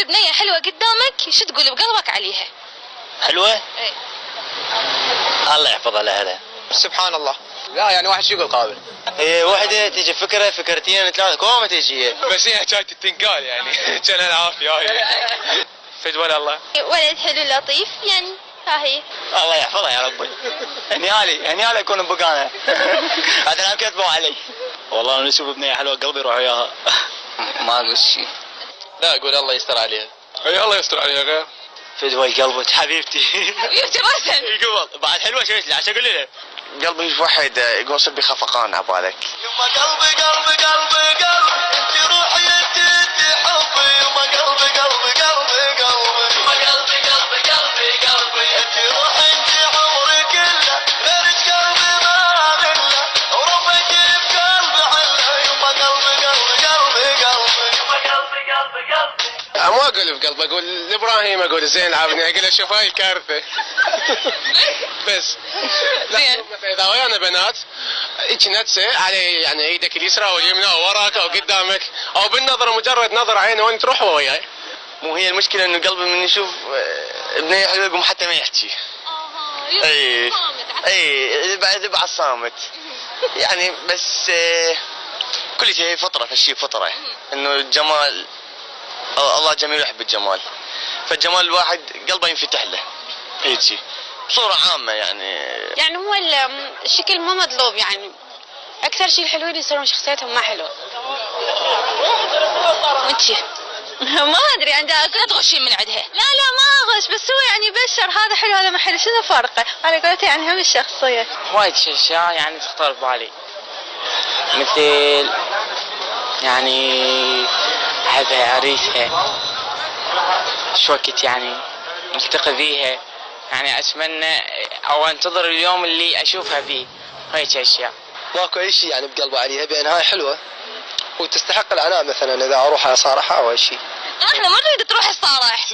بنية حلوة قدامك شو تقول بقلبك عليها؟ حلوة؟ ايه. الله يحفظها لها. سبحان الله. لا يعني واحد شو يقول قابل؟ هي وحده تجي فكره فكرتين ثلاثه كوما تجي بس هي حكايه التنقال يعني كان العافيه هاي. فجوال الله. ولد حلو لطيف يعني ها هي. الله يحفظها يا ربي. هني يكون بقانا. هذا الان كتبوا علي. والله انا اشوف بنيه حلوه قلبي يروح وياها. ما اقول شيء. لا اقول الله يستر عليها. اي الله يستر عليها غير. فجوه قلبك حبيبتي. حبيبتي راسا. يقول بعد حلوه شو عشان اقول له قلبي وحيد يقول صبي خفقان عبالك. يما قلبي قلبي قلبي قلبي انت روحي انت حبي يما قلبي قلبي قلبي قلبي يما قلبي قلبي قلبي قلبي انت روحي انت عمري كله غيرك قلبي ما مله وربك بقلبي عله يما قلبي قلبي قلبي قلبي يما قلبي قلبي قلبي. ما اقول بقلبي اقول لابراهيم اقول زين عابني اقول له شوف هاي الكارثه. بس زين مثلا اذا ويانا بنات هيك نتسه على يعني ايدك اليسرى واليمنى وراك او قدامك او بالنظره مجرد نظر عينه وين تروح وياي. مو هي المشكله انه قلبي من يشوف بنيه حلوه يقوم حتى ما يحكي. اي بعد الصامت يعني بس كل شيء فطره فالشيء فطره انه الجمال الله جميل يحب الجمال فالجمال الواحد قلبه ينفتح له هيك بصوره عامه يعني هو الشكل مو مطلوب يعني اكثر شيء الحلوين يصيرون شخصيتهم ما حلوه. وانتي؟ ما ادري عندها كنت تغشين من عندها. لا ما اغش بس هو يعني بشر هذا حلو هذا ما حلو شنو فرقه؟ على قولتي يعني هم الشخصيه. وايد اشياء يعني تخطر ببالي مثل يعني احبها عريسها شو وقت يعني ملتقي فيها يعني اتمنى او انتظر اليوم اللي اشوفها فيه هيك اشياء. ماكو اي شيء يعني بقلبه عليها بان هاي حلوه وتستحق العناء مثلا اذا اروح اصارحها او اي شيء. احنا ما نريد تروح الصارح.